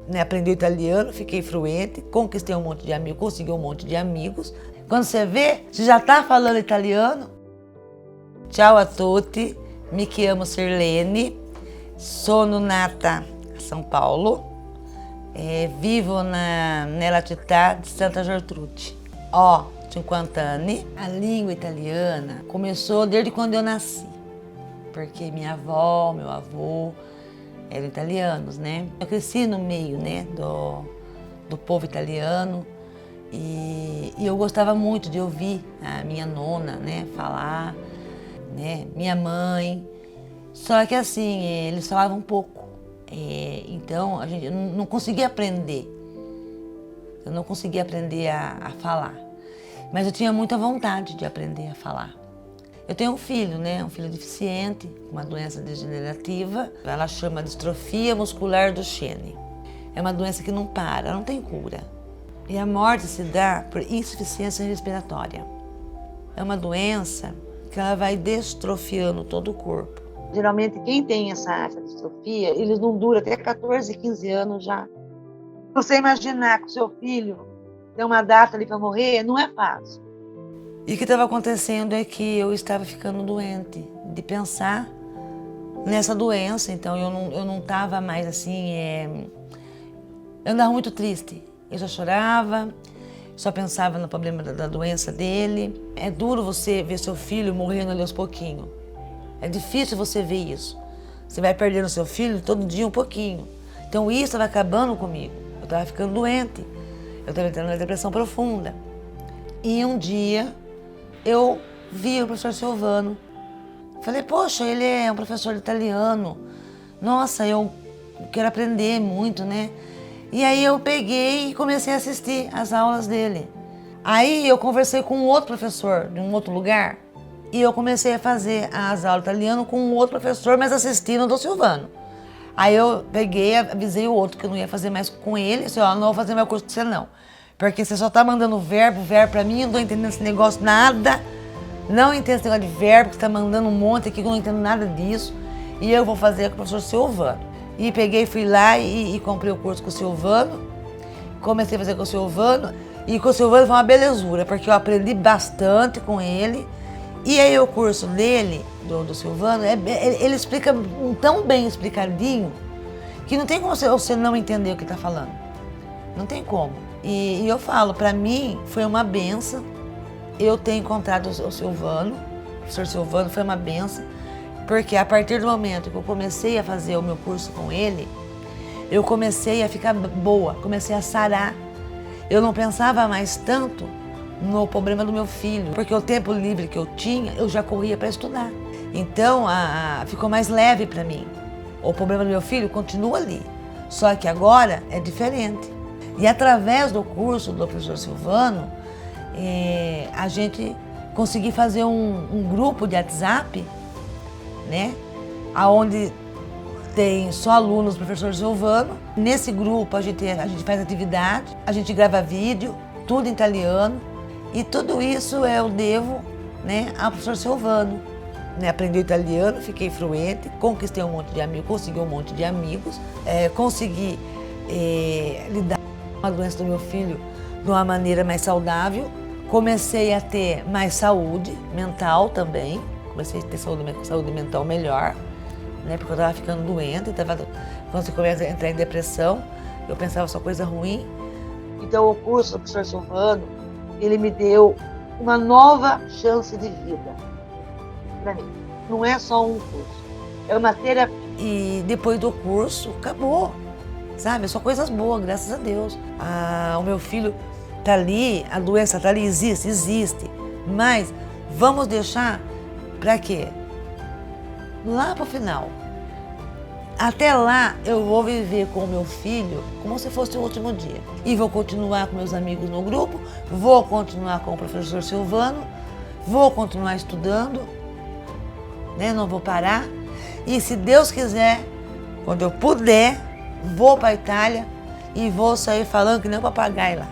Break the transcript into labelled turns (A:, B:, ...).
A: Né, aprendi italiano, fiquei fluente, conquistei um monte de amigos, consegui um monte de amigos. Quando você vê, você já está falando italiano. Ciao a tutti, mi chiamo Sirlene, sono nata a São Paulo, vivo nella città di Santa Gertrude. Ho 50 anni. A língua italiana começou desde quando eu nasci, porque minha avó, meu avô eram italianos, né? Eu cresci no meio, né, do povo italiano e eu gostava muito de ouvir a minha nona, né, falar, né, minha mãe. Só que assim, eles falavam pouco, então a gente não conseguia aprender. Eu não conseguia aprender a falar, mas eu tinha muita vontade de aprender a falar. Eu tenho um filho, né? Um filho deficiente, com uma doença degenerativa. Ela chama distrofia muscular Duchenne. É uma doença que não para, não tem cura. E a morte se dá por insuficiência respiratória. É uma doença que ela vai destrofiando todo o corpo. Geralmente quem tem essa distrofia, eles não duram até 14, 15 anos já. Você imaginar que o seu filho tem uma data ali para morrer, não é fácil. E o que estava acontecendo é que eu estava ficando doente, de pensar nessa doença. Então eu não estava mais assim, eu andava muito triste. Eu só chorava, só pensava no problema da doença dele. É duro você ver seu filho morrendo ali aos pouquinhos. É difícil você ver isso. Você vai perdendo seu filho todo dia um pouquinho. Então isso estava acabando comigo. Eu estava ficando doente. Eu estava entrando na depressão profunda. E um dia eu vi o professor Silvano. Falei, poxa, ele é um professor de italiano. Nossa, eu quero aprender muito, né? E aí eu peguei e comecei a assistir às aulas dele. Aí eu conversei com um outro professor de um outro lugar e eu comecei a fazer as aulas de italiano com um outro professor, mas assistindo do Silvano. Aí eu peguei, avisei o outro que eu não ia fazer mais com ele. Disse, ó, não vou fazer meu curso com você não. Porque você só tá mandando verbo pra mim, eu não tô entendendo esse negócio, nada. Não entendo esse negócio de verbo, que você tá mandando um monte aqui, que eu não entendo nada disso. E eu vou fazer com o professor Silvano. E peguei, fui lá e comprei o curso com o Silvano. Comecei a fazer com o Silvano. E com o Silvano foi uma belezura, porque eu aprendi bastante com ele. E aí o curso dele, do Silvano, ele explica tão bem explicadinho, que não tem como você não entender o que ele tá falando. Não tem como. E eu falo, para mim foi uma benção eu ter encontrado o Silvano, o professor Silvano, foi uma benção, porque a partir do momento que eu comecei a fazer o meu curso com ele, eu comecei a ficar boa, comecei a sarar. Eu não pensava mais tanto no problema do meu filho, porque o tempo livre que eu tinha, eu já corria para estudar. Então ficou mais leve para mim. O problema do meu filho continua ali, só que agora é diferente. E através do curso do professor Silvano, a gente conseguiu fazer um grupo de WhatsApp, né? Onde tem só alunos do professor Silvano. Nesse grupo a gente faz atividade, a gente grava vídeo, tudo em italiano. E tudo isso eu devo, né, ao professor Silvano. Né? Aprendi italiano, fiquei fluente, conquistei um monte de amigos, consegui um monte de amigos, consegui lidar com a doença do meu filho de uma maneira mais saudável. Comecei a ter mais saúde mental também, comecei a ter saúde mental melhor, né? Porque eu estava ficando doente, quando você começa a entrar em depressão, eu pensava só coisa ruim. Então o curso do professor Silvano, ele me deu uma nova chance de vida para mim. Não é só um curso, é uma terapia. E depois do curso, acabou. Sabe, é só coisas boas, graças a Deus. O meu filho tá ali, a doença tá ali, existe. Mas vamos deixar para quê? Lá pro final. Até lá eu vou viver com o meu filho como se fosse o último dia. E vou continuar com meus amigos no grupo, vou continuar com o professor Silvano, vou continuar estudando, né? Não vou parar. E se Deus quiser, quando eu puder, vou para a Itália e vou sair falando que nem um papagaio lá.